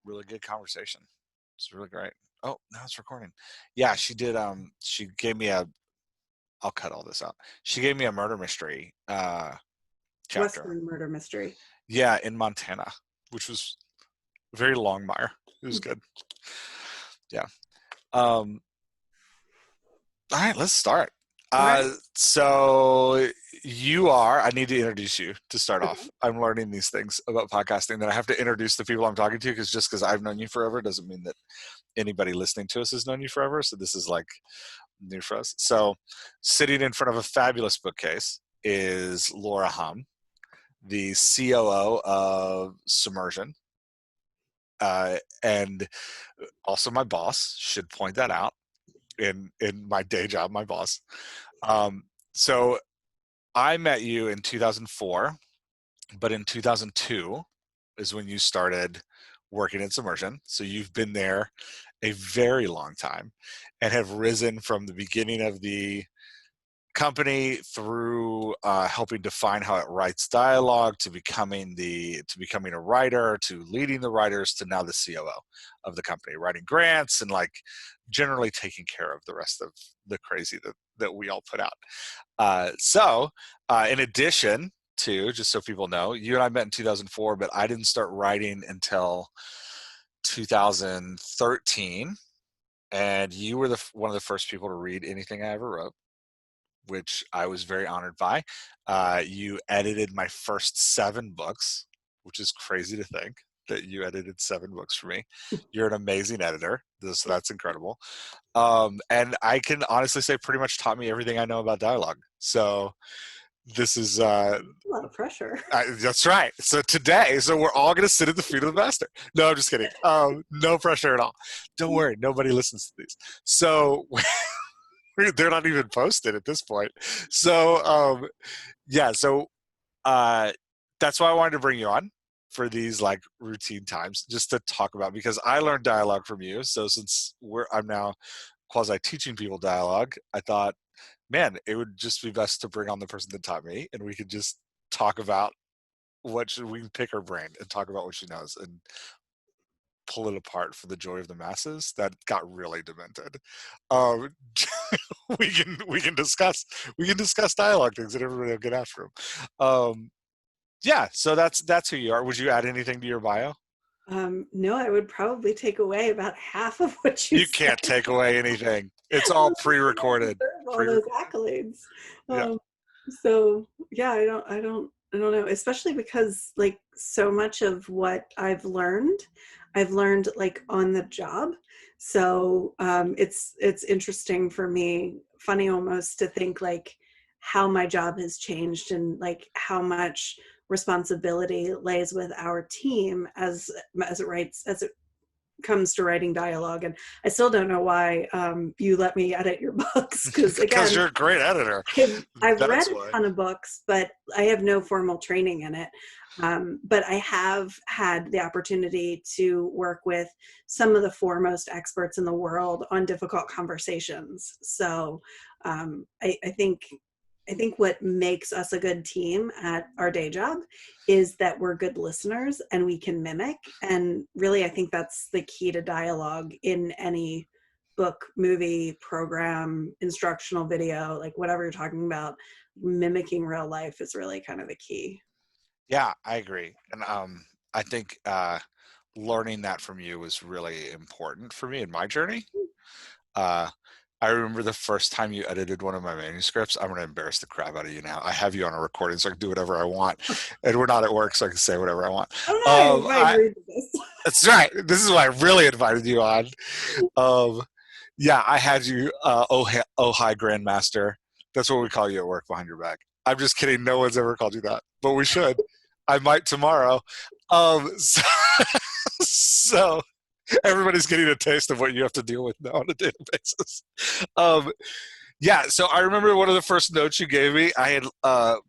really good conversation. It's really great. Oh, now it's recording. Yeah, she did. She gave me I'll cut all this out. She gave me a murder mystery chapter. Western murder mystery. Yeah, in Montana, which was very long mire. It was good. Yeah. All right, let's start. All right. So I need to introduce you to start off. I'm learning these things about podcasting that I have to introduce the people I'm talking to, because just because I've known you forever doesn't mean that anybody listening to us has known you forever. So this is like new for us. So sitting in front of a fabulous bookcase is Laura Humm, the COO of SIMmersion. And also my boss, should point that out, in my day job, my boss. So I met you in 2004, but in 2002 is when you started working in SIMmersion. So you've been there a very long time and have risen from the beginning of the company through helping define how it writes dialogue, to becoming a writer, to leading the writers, to now the COO of the company, writing grants and like generally taking care of the rest of the crazy that we all put out. So in addition to, just so people know, you and I met in 2004, but I didn't start writing until 2013, and you were one of the first people to read anything I ever wrote, which I was very honored by. You edited my first 7 books, which is crazy to think that you edited 7 books for me. You're an amazing editor. So that's incredible. And I can honestly say pretty much taught me everything I know about dialogue. So this is A lot of pressure. that's right. So we're all going to sit at the feet of the master. No, I'm just kidding. No pressure at all. Don't worry. Nobody listens to these. So they're not even posted at this point. So that's why I wanted to bring you on for these like routine times, just to talk about, because I learned dialogue from you. So since I'm now quasi teaching people dialogue, I thought, man, it would just be best to bring on the person that taught me, and we could just talk about we can pick her brain and talk about what she knows and pull it apart for the joy of the masses. That got really demented. Um, we can discuss dialogue things, and everybody will get after them. Yeah, so that's who you are. Would you add anything to your bio? No, I would probably take away about half of what you You said. can't take away anything. It's all pre-recorded. All those accolades. Yeah. So yeah, I don't know, especially because like so much of what I've learned like on the job. So it's interesting for me, funny almost, to think like how my job has changed and like how much responsibility lays with our team as it comes to writing dialogue. And I still don't know why you let me edit your books, because again, you're a great editor. I've read a ton of books, but I have no formal training in it. But I have had the opportunity to work with some of the foremost experts in the world on difficult conversations. So I think what makes us a good team at our day job is that we're good listeners and we can mimic. And really, I think that's the key to dialogue in any book, movie, program, instructional video, like whatever you're talking about. Mimicking real life is really kind of the key. Yeah, I agree. And I think learning that from you was really important for me in my journey. I remember the first time you edited one of my manuscripts. I'm going to embarrass the crap out of you now. I have you on a recording, so I can do whatever I want. And we're not at work, so I can say whatever I want. Oh no, I agree with this. That's right. This is why I really invited you on. Yeah, I had you, oh hi, Grandmaster. That's what we call you at work behind your back. I'm just kidding. No one's ever called you that, but we should. I might tomorrow. So everybody's getting a taste of what you have to deal with now on a daily basis. Yeah, so I remember one of the first notes you gave me. I had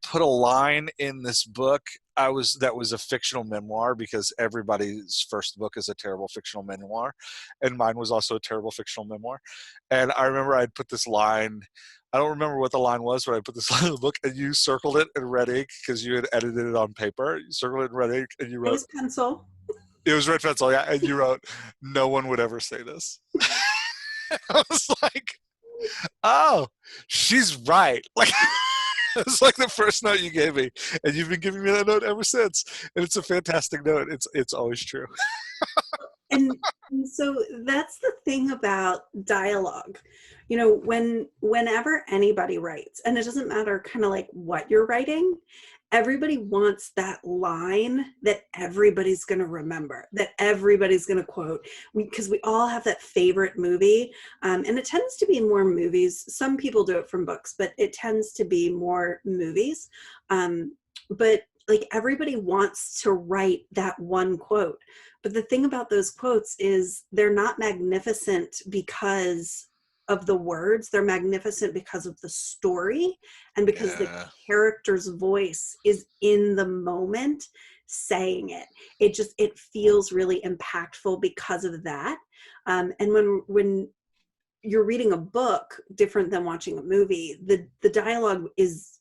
put a line in this book. That was a fictional memoir, because everybody's first book is a terrible fictional memoir, and mine was also a terrible fictional memoir. And I remember I'd put this line. I don't remember what the line was, but I put this line in the book, and you circled it in red ink because you had edited it on paper. You circled it in red ink, and you wrote. It was pencil. It was red pencil, yeah. And you wrote, "No one would ever say this." I was like, "Oh, she's right." Like, it's like the first note you gave me, and you've been giving me that note ever since. And it's a fantastic note. It's always true. And so that's the thing about dialogue. Whenever anybody writes, and it doesn't matter kind of like what you're writing, everybody wants that line that everybody's going to remember, that everybody's going to quote, because we all have that favorite movie. And it tends to be more movies. Some people do it from books, but it tends to be more movies. But like everybody wants to write that one quote. But the thing about those quotes is they're not magnificent because of the words. They're magnificent because of the story and because the Yeah. character's voice is in the moment saying it. It feels really impactful because of that. And when you're reading a book, different than watching a movie, the dialogue is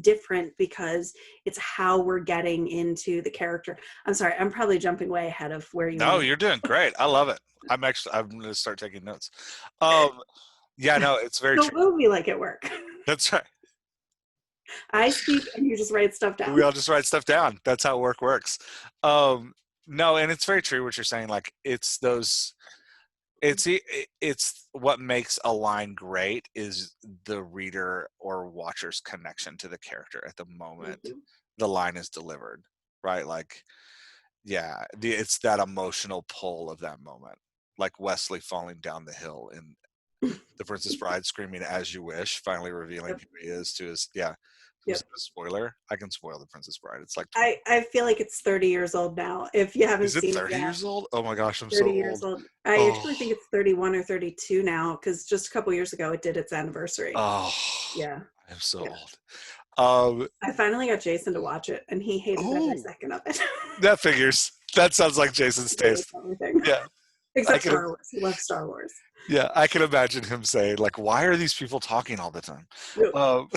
different because it's how we're getting into the character. I'm sorry, I'm probably jumping way ahead of where you No, want you're doing great. I love it. I'm going to start taking notes. Yeah, no, it's very to. So true. what would we like at work? That's right. I speak and you just write stuff down. We all just write stuff down. That's how work works. No, and it's very true what you're saying. Like, it's those. It's what makes a line great is the reader or watcher's connection to the character at the moment Mhm. the line is delivered, right? Like, yeah, it's that emotional pull of that moment, like Wesley falling down the hill in The Princess Bride, screaming "As you wish," finally revealing Yep. who he is to his. Yeah, was Yep. it a spoiler? I can spoil The Princess Bride. It's like 20. I feel like it's 30 years old now. If you haven't Is it seen it 30 yet, years old? Oh my gosh, I'm so 30 years old. old. I Oh, actually think it's 31 or 32 now because just a couple years ago it did its anniversary. oh, Yeah. I'm so Yeah. old. Um, I finally got Jason to watch it and he hated every oh, second of it. that figures. That sounds like Jason's He hates taste. everything. Yeah, I Except can. Star Wars. He loves Star Wars. Yeah, I can imagine him saying, like, "Why are these people talking all the time?" Ugh, Um,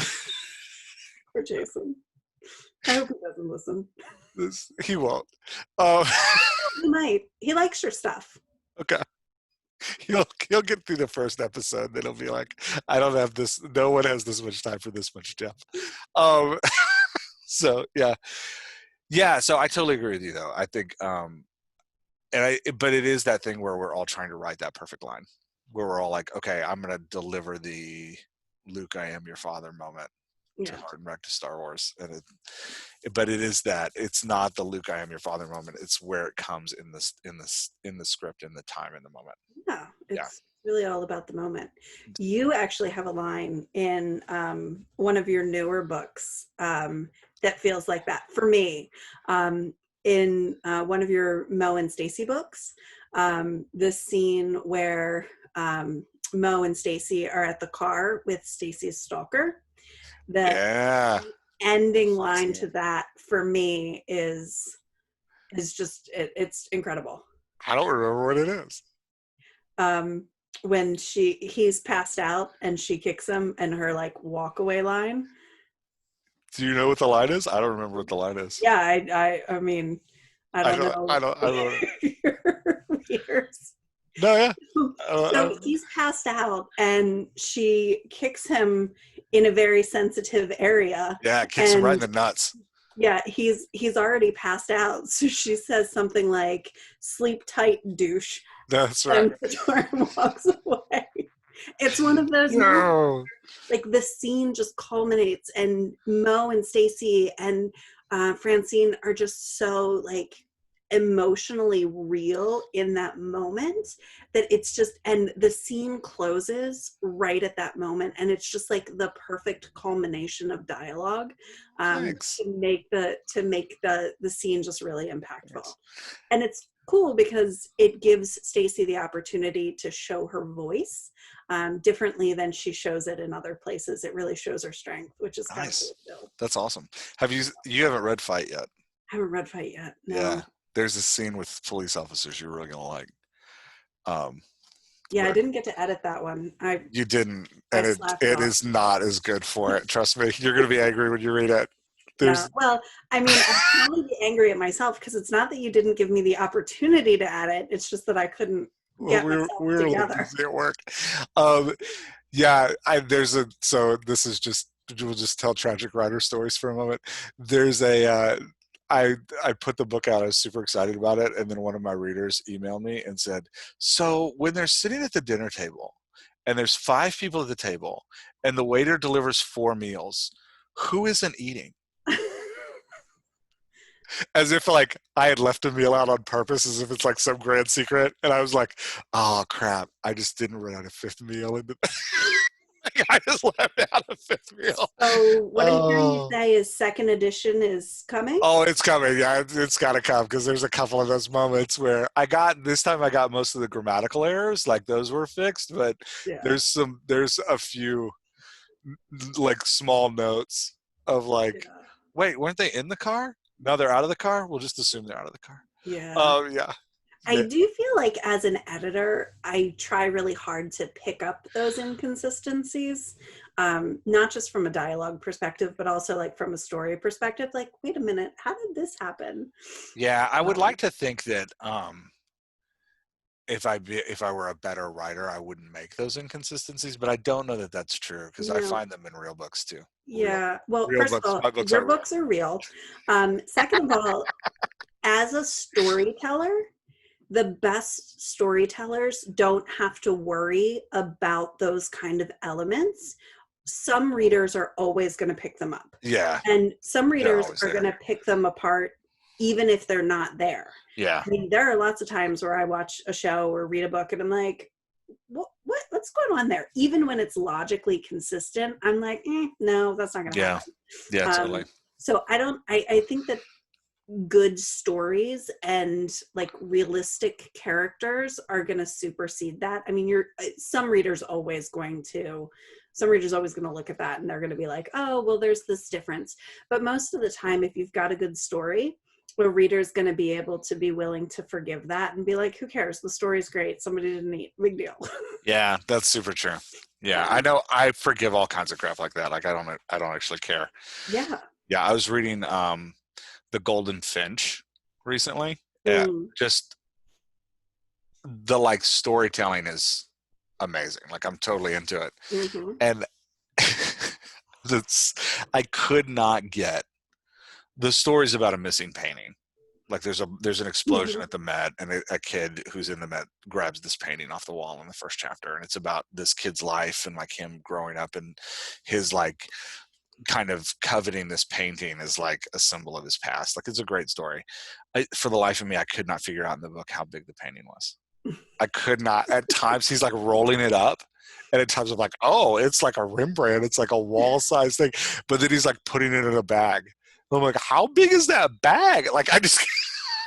poor Jason. I hope he doesn't listen. he won't. Um, He might. He likes your stuff. okay, he'll get through the first episode, then he'll be like, "I don't have this. No one has this much time for this much Jeff." Um, so yeah, yeah. So I totally agree with you, though. I think, but it is that thing where we're all trying to write that perfect line, where we're all like, "Okay, I'm gonna deliver the Luke, I am your father" moment to Yeah. harken back to Star Wars, and but it is that it's not the Luke, I am your father moment. It's where it comes in the script, in the time, in the moment. Yeah. Yeah. It's really all about the moment. You actually have a line in one of your newer books that feels like that for me. In one of your Mo and Stacy books, the scene where Mo and Stacy are at the car with Stacy's stalker, the Yeah. ending line to that for me is just it's incredible. I don't remember what it is. um when he's passed out and she kicks him and her like walk away line. Do you know what the line is? I don't remember what the line is. Yeah, I mean, I I don't don't. know. I don't. I don't. Your readers. No. Yeah. So he's passed out and she kicks him in a very sensitive area, Yeah. It kicks him right in and the nuts. yeah, he's already passed out. So she says something like "sleep tight, douche," That's right. and the door and walks away. It's one of those moments, No. like the scene just culminates, and Mo and Stacy and Francine are just so like emotionally real in that moment that it's just, and the scene closes right at that moment, and it's just like the perfect culmination of dialogue Thanks. to make the scene just really impactful. Thanks. And it's cool because it gives Stacy the opportunity to show her voice differently than she shows it in other places. It really shows her strength, which is kind of Nice. cool too. That's awesome. You haven't read Fight yet? I haven't read Fight yet. Yeah. No. There's a scene with police officers you're really gonna like. Um, Yeah, I where didn't get to edit that one. I you didn't, I and slapped it it off. is not as good for it. Trust me, you're gonna be angry when you read it. Yeah. There's Well, I mean, I can only be angry at myself because it's not that you didn't give me the opportunity to add it. It's just that I couldn't well, get we myself were a little together. busy at work. Um, yeah, there's a so this is just we'll just tell tragic writer stories for a moment. There's a I put the book out. I was super excited about it, and then one of my readers emailed me and said, "So when they're sitting at the dinner table, and there's 5 people at the table, and the waiter delivers 4 meals, who isn't eating?" As if like I had left a meal out on purpose, as if it's like some grand secret. And I was like, "Oh crap! I just didn't run out a 5th meal, and I just left out a 5th meal." So what I'm hearing you Oh, say is second edition is coming? oh, it's coming. Yeah, it's got to come because there's a couple of those moments where I got this time. I got most of the grammatical errors, like those were fixed, but Yeah. there's a few like small notes of like, Yeah. wait, weren't they in the car? No, they're out of the car. We'll just assume they're out of the car. Yeah. Oh yeah. I do feel like as an editor, I try really hard to pick up those inconsistencies, not just from a dialogue perspective, but also like from a story perspective. Like, wait a minute, how did this happen? Yeah, I would Um, like to think that if I were a better writer, I wouldn't make those inconsistencies, but I don't know that that's true because I no, find them in real books too. yeah. Well, Real first of books. all, My books your are real. books are real. Second of all, as a storyteller, the best storytellers don't have to worry about those kind of elements. Some readers are always going to pick them up, Yeah, and some they're readers always are going there. to pick them apart even if they're not there. Yeah, I mean, there are lots of times where I watch a show or read a book and I'm like, what's going on there? Even when it's logically consistent, I'm like, no, that's not going to yeah, happen. yeah, totally. So I think that good stories and like realistic characters are going to supersede that. I mean, some readers always going to look at that and they're going to be like, oh, well, there's this difference. But most of the time, if you've got a good story, a reader's going to be able to be willing to forgive that and be like, who cares? The story's great. Somebody didn't eat. Big deal. Yeah, that's super true. Yeah, Yeah. I know. I forgive all kinds of crap like that. Like I don't actually care. Yeah. Yeah, I was reading The Golden Finch recently. Yeah, Mm. just the like storytelling is amazing. Like I'm totally into it. Hmm. And that's I could not get the stories about a missing painting. Like there's an explosion Hmm. at the Met, and a kid who's in the Met grabs this painting off the wall in the first chapter, and it's about this kid's life and like him growing up and his like kind of coveting this painting as like a symbol of his past. Like it's a great story. For the life of me, I could not figure out in the book how big the painting was. I could not. At times, he's like rolling it up, and at times I'm like, "Oh, it's like a Rembrandt. It's like a wall-sized thing." But then he's like putting it in a bag. I'm like, "How big is that bag?" Like I just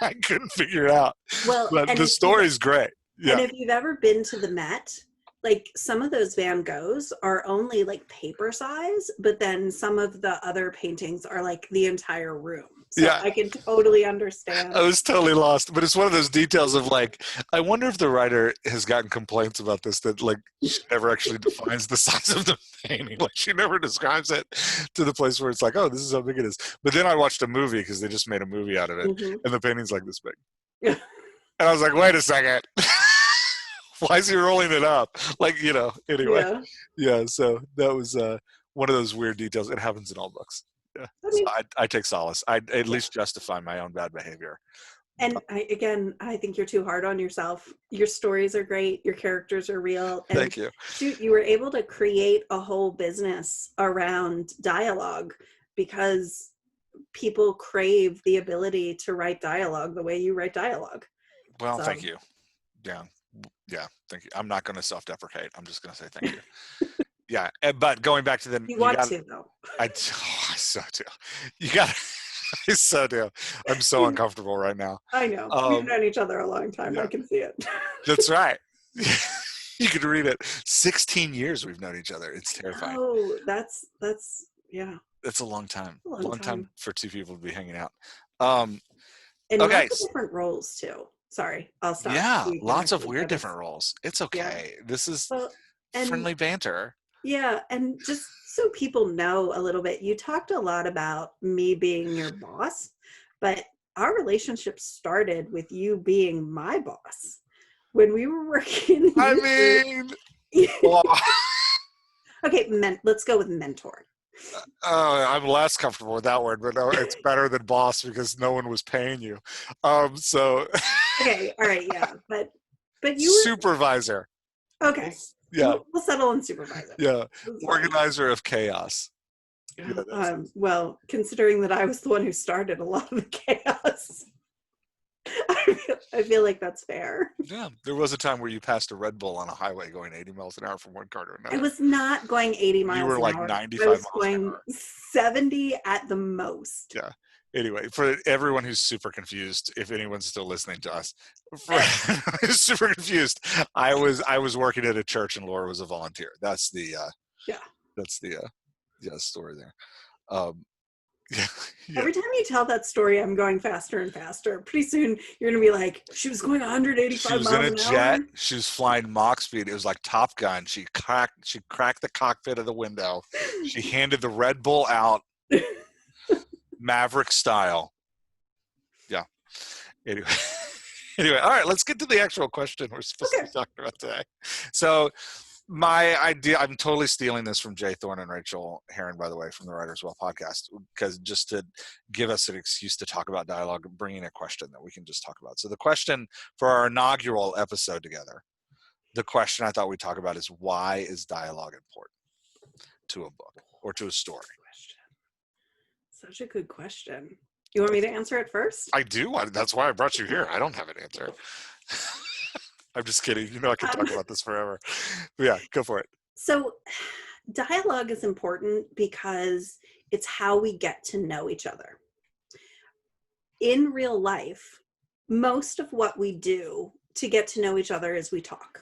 I couldn't figure it out. Well, But the story's great. and Yeah, if you've ever been to the Met, like some of those Van Goghs are only like paper size, but then some of the other paintings are like the entire room. So yeah. I can totally I understand. was totally lost, but it's one of those details of like, I wonder if the writer has gotten complaints about this that like she never actually defines the size of the painting. Like she never describes it to the place where it's like, oh, this is how big it is. But then I watched a movie because they just made a movie out of it, Hmm. and the painting's like this big, and I was like, wait a second, why is he rolling it up? Like anyway, Yeah. yeah. So that was one of those weird details. It happens in all books. Yeah. I So mean, I take solace. I at yeah. least justify my own bad behavior. And I think you're too hard on yourself. Your stories are great. Your characters are real. And Thank you. shoot, you were able to create a whole business around dialogue because people crave the ability to write dialogue the way you write dialogue. Well, So thank you. Yeah. Yeah. Thank you. I'm not going to self-deprecate. I'm just going to say thank you. Yeah. But going back to you you want got, to though. I so do. You got, I so do. I'm so uncomfortable right now. I know. We've Um, known each other a long time. I yeah, can see it. that's right. You could read it. 16 years we've known each other. It's terrifying. Oh, that's yeah, It's a long time. a long Long time time. for 2 people to be hanging out. Um, And okay. lots of different roles too. Sorry, I'll stop. Yeah. You can Lots of actually weird focus. different roles. It's Yeah. okay. This is Well, and friendly banter. Yeah, and just so people know a little bit, you talked a lot about me being your boss, but our relationship started with you being my boss. When we were working, I you were mean, well, okay, let's go with mentor. I'm less comfortable with that word, but no, it's better than boss because no one was paying you. So Okay, all right, yeah, but you were supervisor. okay. Yeah, We'll settle on supervisor. yeah. That's fine. Organizer of chaos. Yeah, that's Well, considering that I was the one who started a lot of the chaos, I feel like that's fair. yeah. There was a time where you passed a Red Bull on a highway going 80 miles an hour from one car to I another. was not going 80 You miles were an like hour. I 95 was miles an going hour. 70 at the most. Yeah. Anyway, for everyone who's super confused, if anyone's still listening to us, for who's super confused, I was working at a church and Laura was a volunteer. Yeah. That's the yeah, story there. Um, yeah, yeah. Every time you tell that story, I'm going faster and faster. Pretty soon, you're going to be like, she was going She 185 was in miles a an hour. jet. She was flying Mach speed. It was like Top Gun. She cracked the cockpit of the window. She handed the Red Bull out, Maverick style. Yeah. Anyway, anyway, all right. Let's get to the actual question we're supposed to Okay. be talking about today. So, my idea. I'm totally stealing this from Jay Thorne and Rachel Herron, by the way, from the Writers Well podcast, because just to give us an excuse to talk about dialogue, bringing a question that we can just talk about. So, the question for our inaugural episode together, the question I thought we'd talk about is, why is dialogue important to a book or to a story? Such a good question. You want me to answer it first? I do. That's why I brought you here. I don't have an answer. I'm just kidding. You know I could Um, talk about this forever. But yeah, go for it. so, dialogue is important because it's how we get to know each other. In real life, most of what we do to get to know each other is we talk.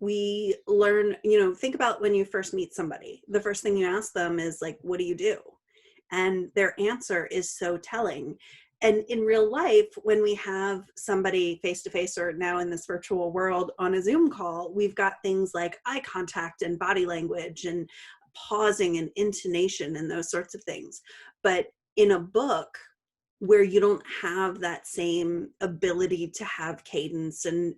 We learn, think about when you first meet somebody. The first thing you ask them is like, what do you do? And their answer is so telling. And in real life, when we have somebody face to face or now in this virtual world on a Zoom call, we've got things like eye contact and body language and pausing and intonation and those sorts of things. But in a book, where you don't have that same ability to have cadence, and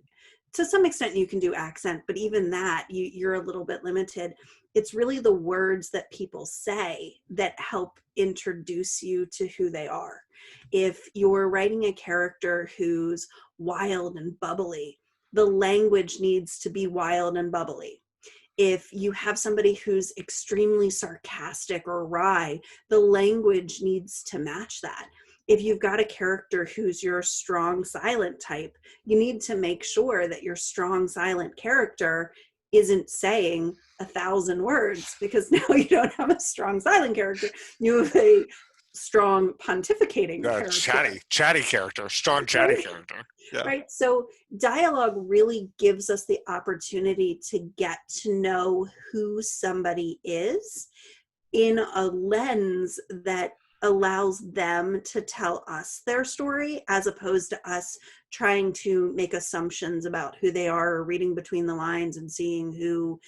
to some extent you can do accent, but even that you're a little bit limited. It's really the words that people say that help introduce you to who they are. If you're writing a character who's wild and bubbly, the language needs to be wild and bubbly. If you have somebody who's extremely sarcastic or wry, the language needs to match that. If you've got a character who's your strong silent type, you need to make sure that your strong silent character isn't saying 1,000 words, because now you don't have a strong silent character. You have a strong pontificating character. Chatty character, strong chatty Right? character. Yeah. Right. So dialogue really gives us the opportunity to get to know who somebody is in a lens that allows them to tell us their story, as opposed to us trying to make assumptions about who they are, or reading between the lines and seeing who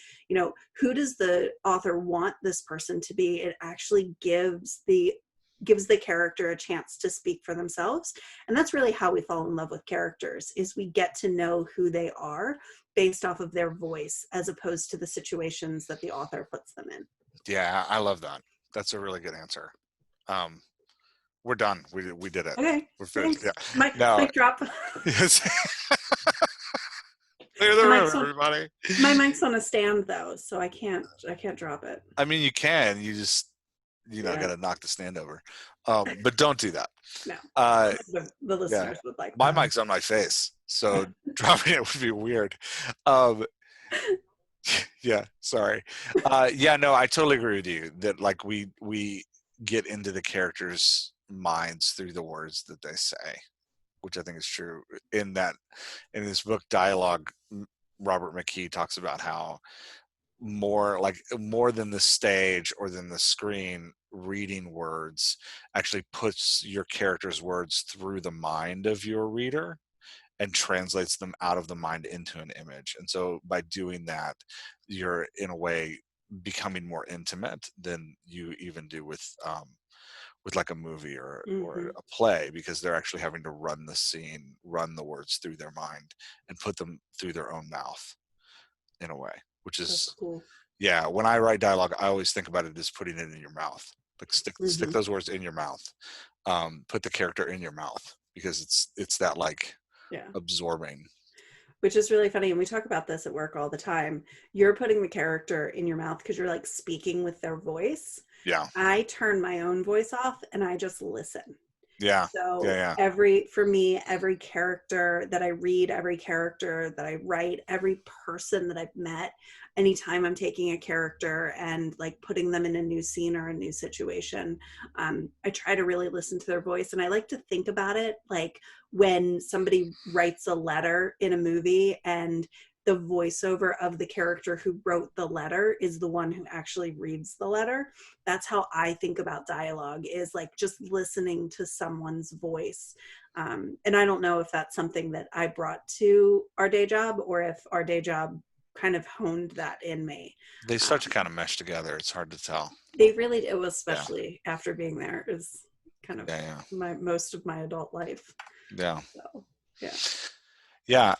does the author want this person to be. It actually gives the character a chance to speak for themselves. And that's really how we fall in love with characters, is we get to know who they are based off of their voice, as opposed to the situations that the author puts them in. Yeah, I love that. That's a really good answer. Um, we're done. We did it. Okay, We're finished. thanks. Yeah. Mic, Now, mic drop. yes. Clear the My room, mic's on, everybody. my mic's on a stand though, so I can't drop it. I mean, you can. You just Yeah, got to knock the stand over. But don't do that. no. Uh, The yeah, listeners would like my that. mic's on my face, so dropping it would be weird. Um, yeah, sorry. Yeah, no, I totally agree with you that like we get into the characters' minds through the words that they say, which I think is true. In this book, Dialogue, Robert McKee talks about how more than the stage or than the screen, reading words actually puts your character's words through the mind of your reader and translates them out of the mind into an image. And so by doing that, you're in a way becoming more intimate than you even do with like a movie or Mhm. a play, because they're actually having to run the scene, run the words through their mind, and put them through their own mouth in a way, which That's is, cool. yeah. When I write dialogue, I always think about it as putting it in your mouth. Like stick Mhm. those words in your mouth. Put the character in your mouth, because it's that like Yeah. absorbing. Which is really funny, and we talk about this at work all the time. You're putting the character in your mouth because you're like speaking with their voice. Yeah, I turn my own voice off and I just listen. yeah, yeah, So yeah. for me, every character that I read, every character that I write, every person that I've met, anytime I'm taking a character and like putting them in a new scene or a new situation, I try to really listen to their voice. And I like to think about it like when somebody writes a letter in a movie and the voiceover of the character who wrote the letter is the one who actually reads the letter. That's how I think about dialogue, is like just listening to someone's voice. And I don't know if that's something that I brought to our day job or if our day job kind of honed that in me. They start to Um, kind of mesh together. It's hard to tell. they really, it was, Yeah, especially after being there, is kind of yeah, most of my adult life. yeah, So yeah. yeah.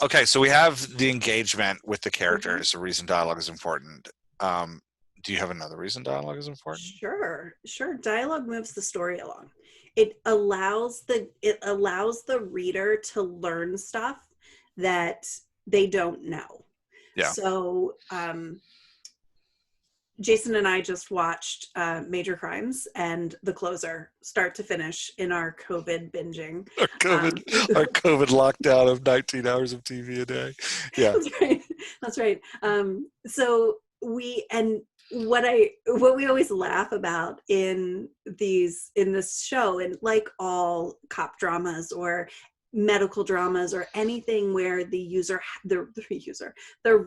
Okay, so we have the engagement with the Mhm. characters. The reason dialogue is important. Um, do you have another reason dialogue is important? Sure. Dialogue moves the story along. It allows the reader to learn stuff that they don't know. Yeah. So Jason and I just watched Major Crimes and The Closer, start to finish, in our COVID binging. Our Um, COVID lockdown of 19 hours of TV a day. Yeah. That's right. That's right. So we and what we always laugh about in this show, and like all cop dramas or medical dramas or anything where the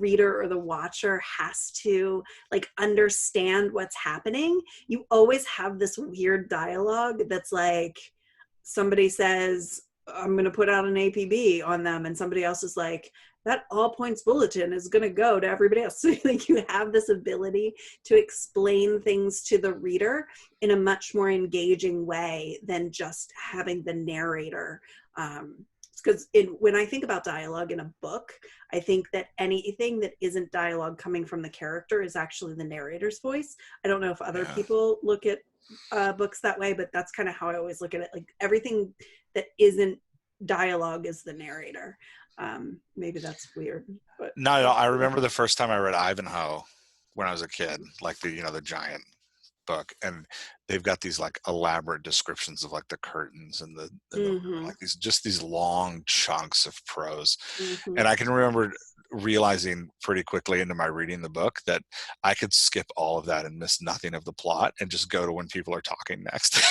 reader or the watcher has to like understand what's happening, you always have this weird dialogue that's like, somebody says, I'm going to put out an APB on them, and somebody else is like, that all points bulletin is going to go to everybody else. So like you have this ability to explain things to the reader in a much more engaging way than just having the narrator. Because when I think about dialogue in a book, I think that anything that isn't dialogue coming from the character is actually the narrator's voice. I don't know if other Yeah. people look at books that way, but that's kind of how I always look at it. Like everything that isn't dialogue is the narrator. Maybe that's weird, but No, that's I the way I remember think. the first time I read Ivanhoe when I was a kid, like the giant book, and they've got these like elaborate descriptions of like the curtains and the room, Mm-hmm. like these long chunks of prose. Mm-hmm. And I can remember realizing pretty quickly into my reading the book that I could skip all of that and miss nothing of the plot and just go to when people are talking next.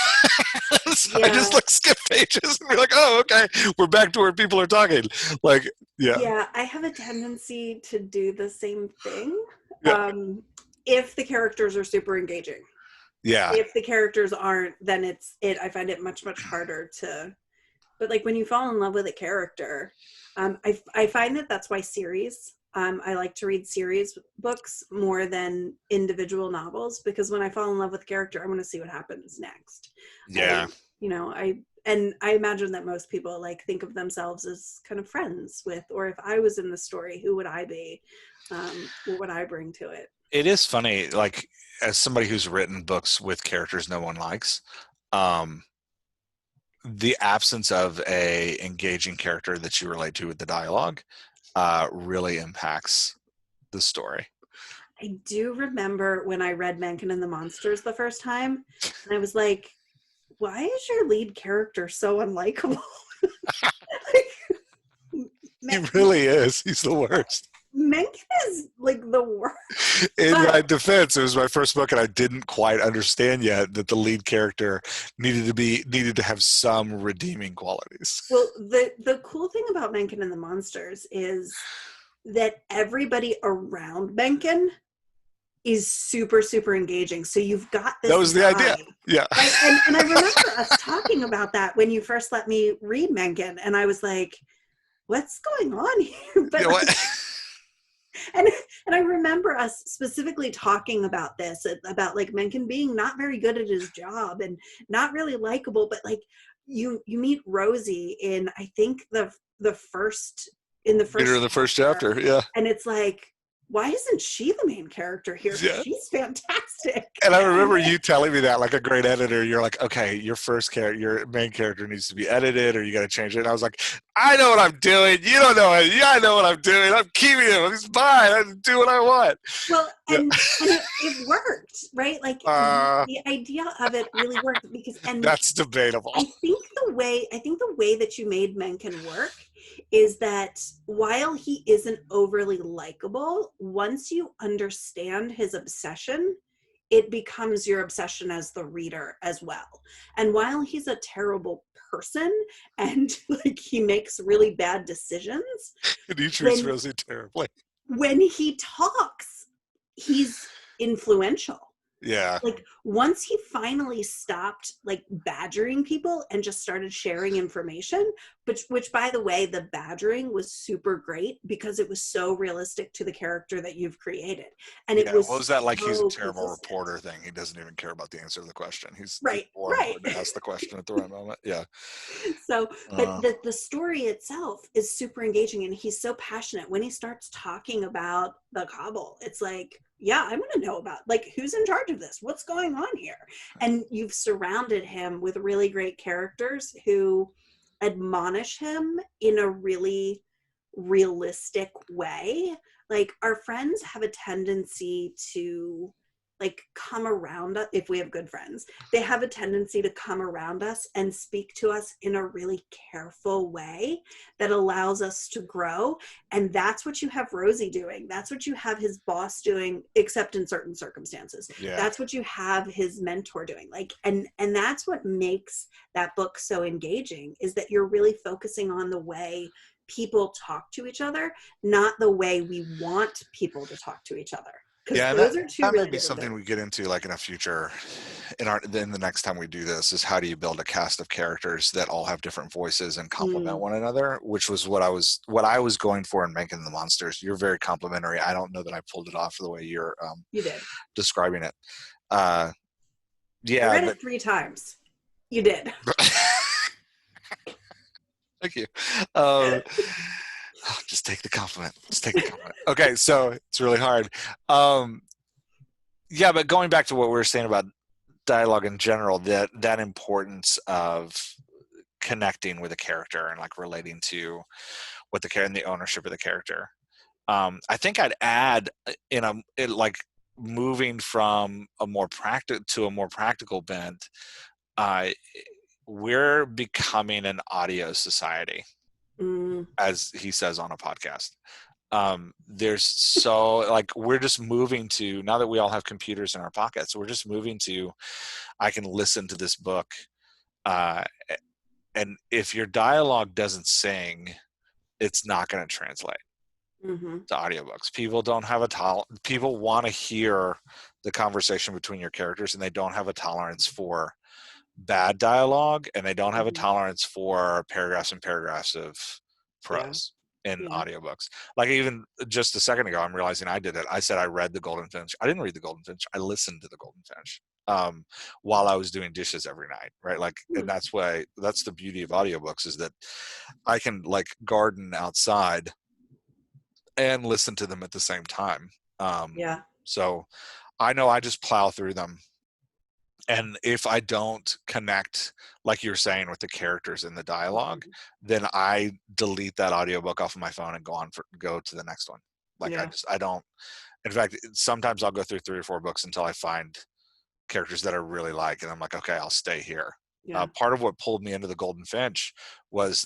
So I just Yeah, like skip pages and be like, oh, okay, we're back to where people are talking. Like, yeah, yeah, I have a tendency to do the same thing. yeah, If the characters are super engaging. yeah, If the characters aren't, then I find it much, much harder to. But like when you fall in love with a character, I find that that's why series. I like to read series books more than individual novels, because when I fall in love with a character, I want to see what happens next. I, yeah. I imagine that most people like think of themselves as kind of friends with, or if I was in the story, who would I be? What would I bring to it? It is funny, like as somebody who's written books with characters no one likes, um, the absence of a engaging character that you relate to with the dialogue really impacts the story. I do remember when I read Mencken and the Monsters the first time, and I was like, why is your lead character so unlikable? He like, really is. He's the worst. Mencken is like the worst. In But my defense, it was my first book, and I didn't quite understand yet that the lead character needed to have some redeeming qualities. well, the cool thing about Mencken and the Monsters is that everybody around Mencken is super, super engaging. So you've got That this was the idea. guy, Yeah. right? And I remember us talking about that when you first let me read Mencken, and I was like, what's going on here? But You know what? and and I remember us specifically talking about this, about like Mencken being not very good at his job and not really likable, but like you meet Rosie in, I think the first, in the Later in first the first chapter, chapter, yeah. and it's like, why isn't she the main character here? Because Yeah. she's fantastic. And I remember you telling me that, like a great editor, you're like, okay, your main character needs to be edited, or you got to change it. And I was like, I know what I'm doing. You don't know it. Yeah, I know what I'm doing. I'm keeping him. He's fine. I do what I want. Well, Yeah. and it worked, right? Like the idea of it really worked, because, and That's debatable. I think the way that you made Mencken work is that while he isn't overly likable, once you understand his obsession, it becomes your obsession as the reader as well. And while he's a terrible person and like he makes really bad decisions, And he treats when Rosie terribly. when he talks, he's influential. Yeah. Like once he finally stopped like badgering people and just started sharing information, which by the way, the badgering was super great because it was so realistic to the character that you've created. And it Yeah. was What was that, like he's a so terrible consistent. reporter thing? He doesn't even care about the answer to the question. He's Right, more right. important to ask the question at the right moment. Yeah. So, but Uh, the story itself is super engaging, and he's so passionate when he starts talking about the Kabul. It's like, yeah, I want to know about like who's in charge of this, what's going on here. And you've surrounded him with really great characters who admonish him in a really realistic way. Like our friends have a tendency to like come around us. If we have good friends, they have a tendency to come around us and speak to us in a really careful way that allows us to grow. And that's what you have Rosie doing. That's what you have his boss doing, except in certain circumstances. yeah. That's what you have his mentor doing. Like, and that's what makes that book so engaging, is that you're really focusing on the way people talk to each other, not the way we want people to talk to each other. Because Yeah, and those are two that may really be different something things. we get into like in a future, in the next time we do this, is how do you build a cast of characters that all have different voices and complement one another, which was what I was going for in Making the Monsters. You're very complimentary. I don't know that I pulled it off the way you're You did. describing it. Uh, I yeah, read but it 3 times. You did. thank you. Um, just take the compliment. Just take the compliment. Okay, so it's really hard. Yeah, but going back to what we were saying about dialogue in general, that importance of connecting with a character and like relating to what the character and the ownership of the character. I think I'd add like moving from a more practical bent. Uh, we're becoming an audio society, Mm, as he says on a podcast. There's so like we're just moving to, now that we all have computers in our pockets, we're just moving to, I can listen to this book, uh, and if your dialogue doesn't sing, it's not going to translate mm-hmm. to audiobooks. People don't have people want to hear the conversation between your characters, and they don't have a tolerance for bad dialogue, and they don't have a Mm-hmm. tolerance for paragraphs and paragraphs of Yeah. prose in Yeah. audiobooks. Like even just a second ago, I'm realizing I did it. I said I read The Golden Finch. I didn't read The Golden Finch. I listened to The Golden Finch while I was doing dishes every night, right? Like, and Hmm. that's the beauty of audiobooks, is that I can like garden outside and listen to them at the same time. Yeah. So I know I just plow through them, and if I don't connect, like you're saying, with the characters in the dialogue, Mm-hmm. then I delete that audiobook off of my phone and go to the next one. Like Yeah. I don't, in fact, sometimes I'll go through 3 or 4 books until I find characters that I really like, and I'm like, okay, I'll stay here. Yeah. Part of what pulled me into the Golden Finch was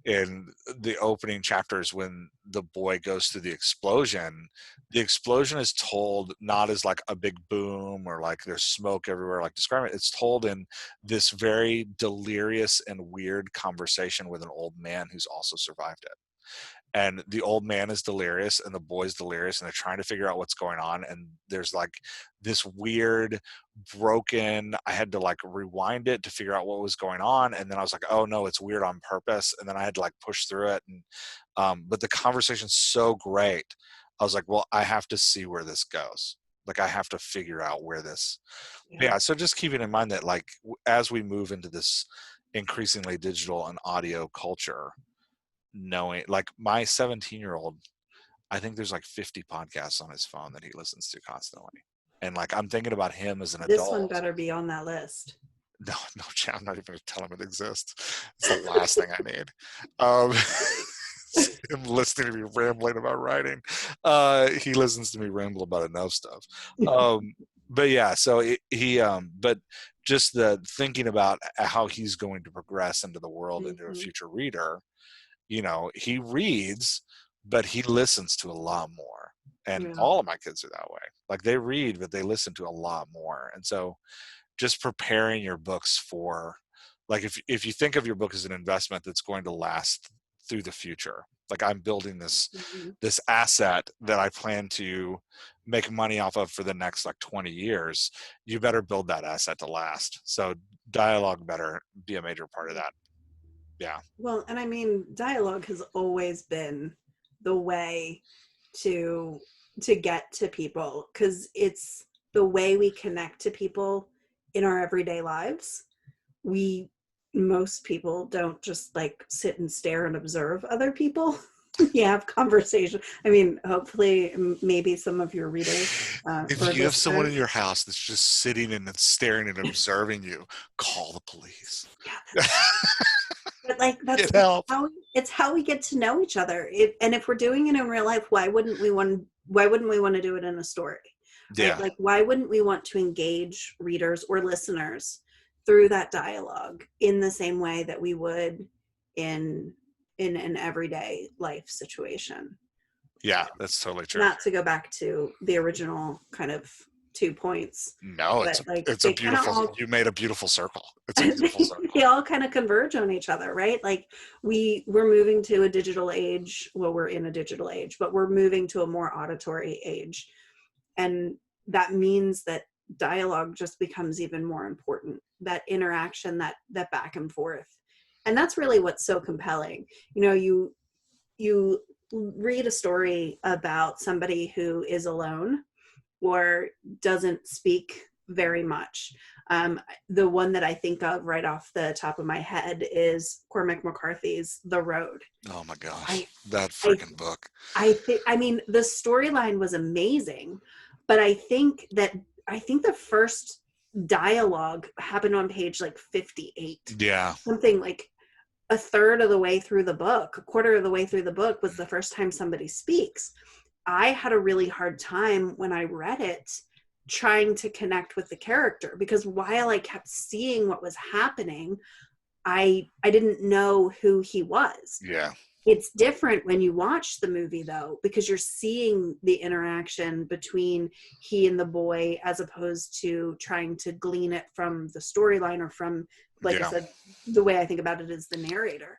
in the opening chapters, when the boy goes through the explosion is told not as like a big boom or like there's smoke everywhere, like describing it. It's told in this very delirious and weird conversation with an old man who's also survived it. And the old man is delirious and the boy's delirious, and they're trying to figure out what's going on. And there's like this weird broken, I had to like rewind it to figure out what was going on, and then I was like, oh no, it's weird on purpose, and then I had to like push through it. And but the conversation's so great I was like, well, I have to see where this goes. Like, I have to figure out where this, Yeah. yeah. So just keeping in mind that, like, as we move into this increasingly digital and audio culture, knowing, like, my 17-year-old, I think there's like 50 podcasts on his phone that he listens to constantly. And like, I'm thinking about him as an This one adult. better be on that list. No, no, I'm not even going to tell him it exists. It's the last thing I need. Um, him listening to me rambling about writing. He listens to me ramble about enough stuff. But yeah, so but just the thinking about how he's going to progress into the world, into a Mhm. future reader, he reads, but he listens to a lot more. And Yeah. all of my kids are that way. Like, they read, but they listen to a lot more. And so just preparing your books for, like, if you think of your book as an investment that's going to last through the future, like, I'm building this Mhm. this asset that I plan to make money off of for the next like 20 years, you better build that asset to last. So dialogue better be a major part of that. Yeah. Well, and I mean, dialogue has always been the way to get to people, because it's the way we connect to people in our everyday lives. We Most people don't just like sit and stare and observe other people. We have conversation. I mean, hopefully, maybe some of your readers or If you have someone in listeners. your house that's just sitting and staring and observing you, call the police. Yeah, but like that's Get help. it's how we get to know each other. And if we're doing it in real life, why wouldn't we want to do it in a story? Right? Yeah. Like, why wouldn't we want to engage readers or listeners through that dialogue in the same way that we would in an everyday life situation? Yeah, that's totally true. Not to go back to the original kind of 2 points, No, but like it's a they kind of beautiful, all you made a beautiful circle. It's a beautiful they circle. all kind of converge on each other, right? Like, we're moving to a digital age. Well, we're in a digital age, but we're moving to a more auditory age. And that means that dialogue just becomes even more important, that interaction, that back and forth. And that's really what's so compelling. You read a story about somebody who is alone or doesn't speak very much. The one that I think of right off the top of my head is Cormac McCarthy's The Road. Oh my gosh, I that I freaking book. I mean, the storyline was amazing, but I think the first dialogue happened on page like 58. Yeah. Something like a third of the way through the book, a quarter of the way through the book was the first time somebody speaks. I had a really hard time when I read it trying to connect with the character, because while I kept seeing what was happening, I didn't know who he was. Yeah. It's different when you watch the movie, though, because you're seeing the interaction between he and the boy, as opposed to trying to glean it from the storyline or from, like I Yeah. said, the way I think about it is the narrator.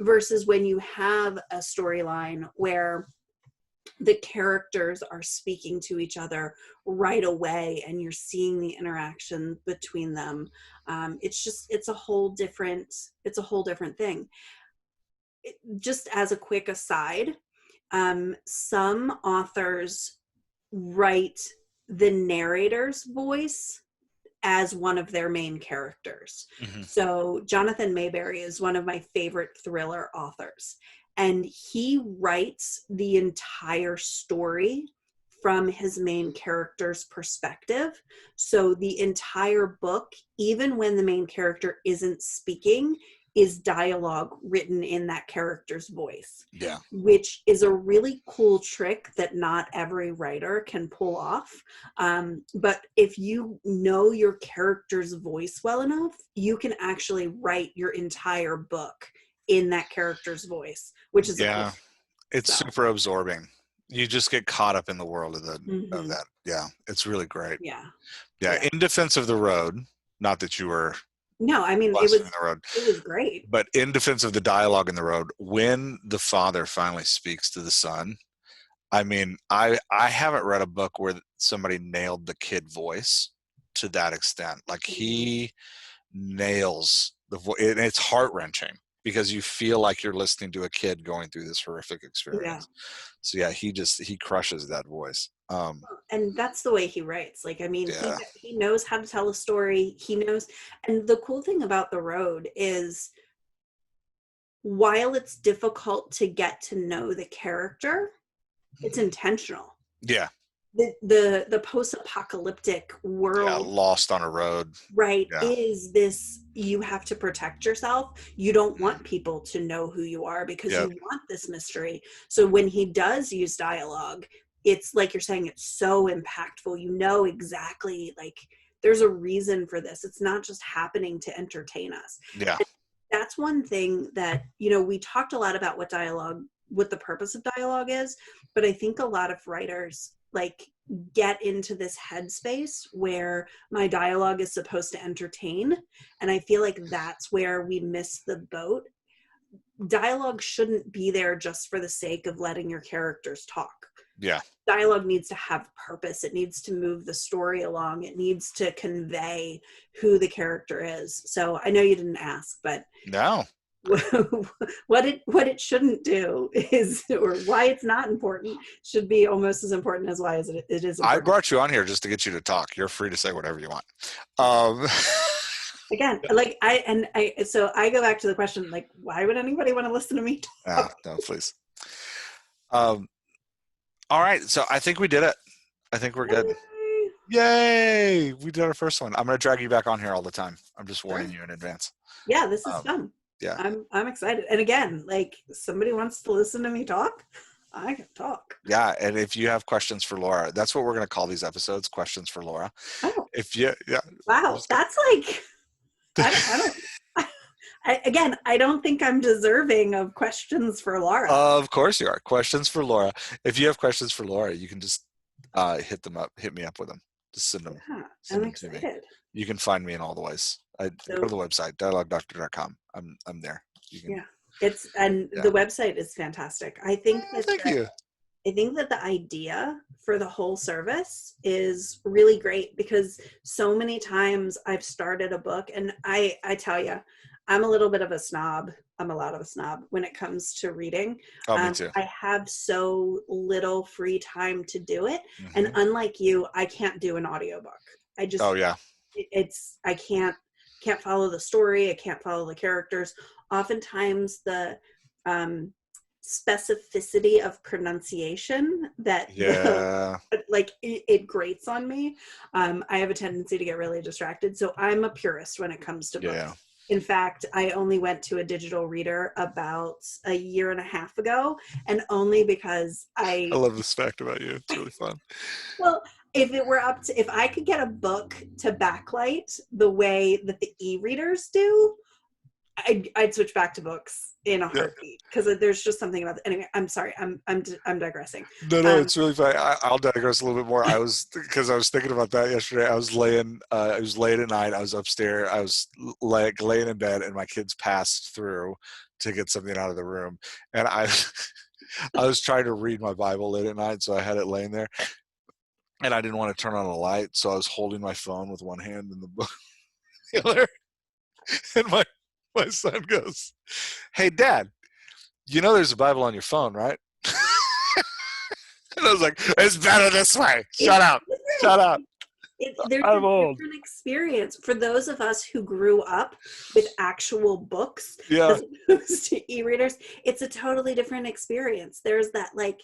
Versus when you have a storyline where the characters are speaking to each other right away and you're seeing the interaction between them. It's a whole different thing. Just as a quick aside, some authors write the narrator's voice as one of their main characters. Hmm. So Jonathan Mayberry is one of my favorite thriller authors, and he writes the entire story from his main character's perspective. So the entire book, even when the main character isn't speaking, is dialogue written in that character's voice, Yeah. which is a really cool trick that not every writer can pull off. But if you know your character's voice well enough, you can actually write your entire book in that character's voice, which is a cool Yeah. thing. It's So, super absorbing. You just get caught up in the world of mhm. that. Yeah. It's really great. Yeah, Yeah. yeah. In defense of the road, not that you were No, I mean, busting in the road, it was great. but in defense of the dialogue in the road, when the father finally speaks to the son, I mean, I haven't read a book where somebody nailed the kid voice to that extent. Like, Mhm. he nails the voice, and it's heart wrenching. because you feel like you're listening to a kid going through this horrific Yeah. experience. So yeah, he crushes that voice. And that's the way he writes. Like, I mean, Yeah, he knows how to tell a story. He knows. And the cool thing about The Road is, while it's difficult to get to know the character, it's intentional. yeah, The post-apocalyptic yeah. world, Lost on a road. right, Yeah, is this: you have to protect yourself. You don't want people to know who you are because yeah, you want this mystery. So when he does use dialogue, it's like you're saying, it's so impactful. You know exactly, like, there's a reason for this. It's not just happening to entertain us. yeah, That's one thing that, we talked a lot about what the purpose of dialogue is, but I think a lot of writers like get into this headspace where my dialogue is supposed to entertain. And I feel like that's where we miss the boat. Dialogue shouldn't be there just for the sake of letting your characters talk. yeah. Dialogue needs to have purpose. It needs to move the story along. It needs to convey who the character is. So I know you didn't ask, but No, what it shouldn't do is, or why it's not important, should be almost as important as why it is I important. brought you on here just to get you to talk. You're free to say whatever you want. Um, Again, like so I go back to the question, like, why would anybody want to listen to me talk? no, please. Um, all right, so I think we did it. I think we're good. Yay. Yay! We did our first one. I'm going to drag you back on here all the time. I'm just warning Sure. you in advance. Yeah, this is Um, fun. yeah, I'm excited. And again, like, somebody wants to listen to me talk, I can talk. yeah. And if you have questions for Laura, that's what we're going to call these episodes: questions for Laura. Oh, If you, yeah, wow, that's like, I don't. Again, I don't think I'm deserving of questions for Laura. of course you are. Questions for Laura. If you have questions for Laura, you can just hit me up with them. Just send them, Yeah, send I'm them to me. excited. You can find me in all the ways. Go So to the website, dialoguedoctor.com. I'm there. You can, yeah, and yeah. the website is fantastic. Oh, thank you. I think that the idea for the whole service is really great, because so many times I've started a book, and I tell you, I'm a little bit of a snob. I'm a lot of a snob when it comes to reading. Oh, me too. I have so little free time to do it. And Hmm. unlike you, I can't do an audiobook. I Oh, just, yeah. I can't follow the story. I can't follow the characters. Oftentimes the, specificity of pronunciation that Yeah. like it grates on me. I have a tendency to get really distracted, so I'm a purist when it comes to Yeah. books. In fact, I only went to a digital reader about a year and a half ago, and only because I love this fact about you. It's really fun. well, if I could get a book to backlight the way that the e-readers do, I'd switch back to books in a Yeah. heartbeat, because there's just something about it. Anyway, I'm sorry. I'm digressing. No, Um, it's really fun. I'll digress a little bit more. Because I was thinking about that yesterday. It was late at night. I was upstairs. I was like laying in bed, and my kids passed through to get something out of the room, and I was trying to read my Bible late at night, so I had it laying there, and I didn't want to turn on a light, so I was holding my phone with one hand and the book the other, and my son goes, "Hey, Dad, you know there's a Bible on your phone, right?" And I was like, "It's better this way. Shut it's up. Shut up. there's a I'm old." different experience for those of us who grew up with actual books Yeah. as opposed to e-readers. It's a totally different experience. There's that, like,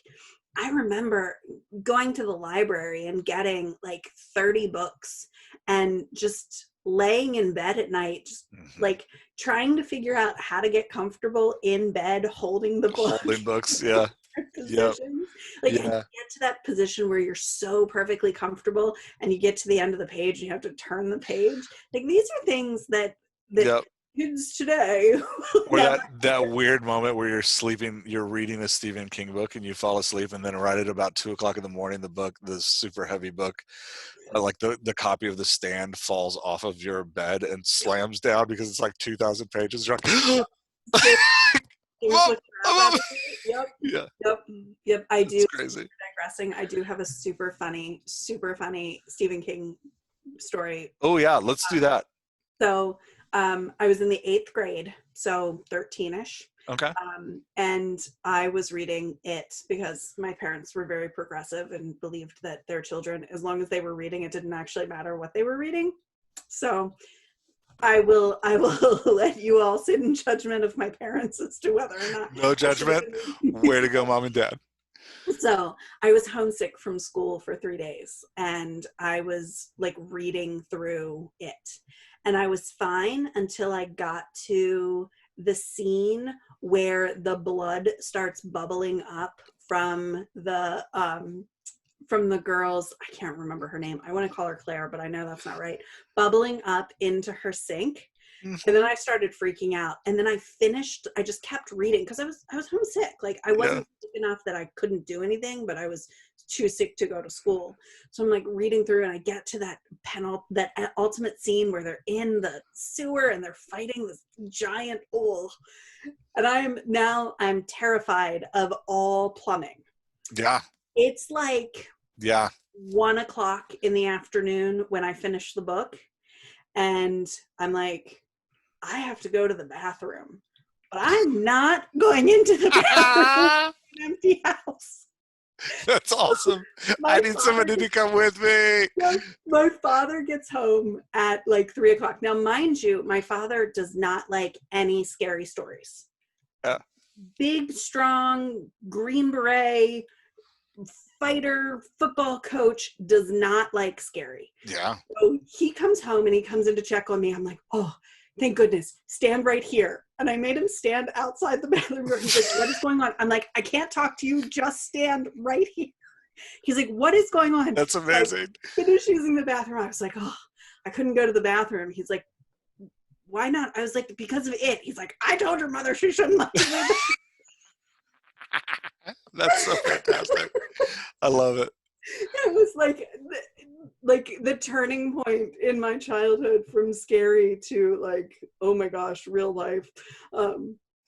I remember going to the library and getting like 30 books and just laying in bed at night, just Mm-hmm. like trying to figure out how to get comfortable in bed holding the book. Holding books. Yeah. Yep. Positions, like, and you Yeah. get to that position where you're so perfectly comfortable, and you get to the end of the page and you have to turn the page. Like, these are things that Yep. kids today will Or never. that weird moment where you're sleeping, you're reading a Stephen King book and you fall asleep, and then right at about 2 o'clock in the morning, the super heavy book, like the copy of The Stand falls off of your bed and slams down because it's like 2,000 pages. You're like, Here's Mom, what I'm you're up up. at. Yep. Yeah, Yep. I do. it's crazy. Digressing. I do have a super funny Stephen King story. Oh yeah, let's do that. So I was in the 8th grade, so 13ish. Okay. And I was reading it because my parents were very progressive and believed that their children, as long as they were reading, it didn't actually matter what they were reading. So I will let you all sit in judgment of my parents as to whether or not No I should have judgment. been reading. Way to go, mom and dad. So I was homesick from school for 3 days, and I was like reading through it, and I was fine until I got to the scene where the blood starts bubbling up from the girl's, I can't remember her name. I want to call her Claire, but I know that's not right. Bubbling up into her sink. And then I started freaking out. And then I just kept reading because I was homesick. Like I Yeah. wasn't sick enough that I couldn't do anything, but I was too sick to go to school. So I'm like reading through, and I get to that ultimate scene where they're in the sewer and they're fighting this giant hole. And I'm terrified of all plumbing. Yeah. It's like Yeah. 1:00 in the afternoon when I finish the book, and I'm like, I have to go to the bathroom, but I'm not going into the bathroom in an empty house. That's awesome. My I need somebody to come with me. My father gets home at like 3:00. Now, mind you, my father does not like any scary stories. Yeah. Big, strong, Green Beret, fighter, football coach, does not like scary. Yeah. So he comes home and he comes in to check on me. I'm like, oh, thank goodness, stand right here. And I made him stand outside the bathroom door. He's like, what is going on? I'm like, I can't talk to you, just stand right here. He's like, what is going on? That's amazing. Finish using the bathroom. I was like, oh, I couldn't go to the bathroom. He's like, why not? I was like, because of it. He's like, I told your mother she shouldn't let you do that. That's so fantastic. I love it. It was like the turning point in my childhood from scary to like, oh my gosh, real life.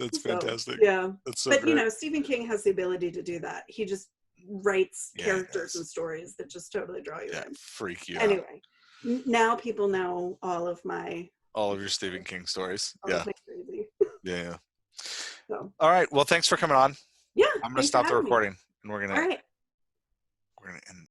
That's fantastic. Yeah. That's so But great. you know, Stephen King has the ability to do that. He just writes characters and stories that just totally draw you in. Freak you out. Anyway, now people know all of your Stephen King stories. Yeah. Crazy. Yeah. So. All right. Well, thanks for coming on. Yeah. I'm going to stop the recording, and we're going to All right. We're going to end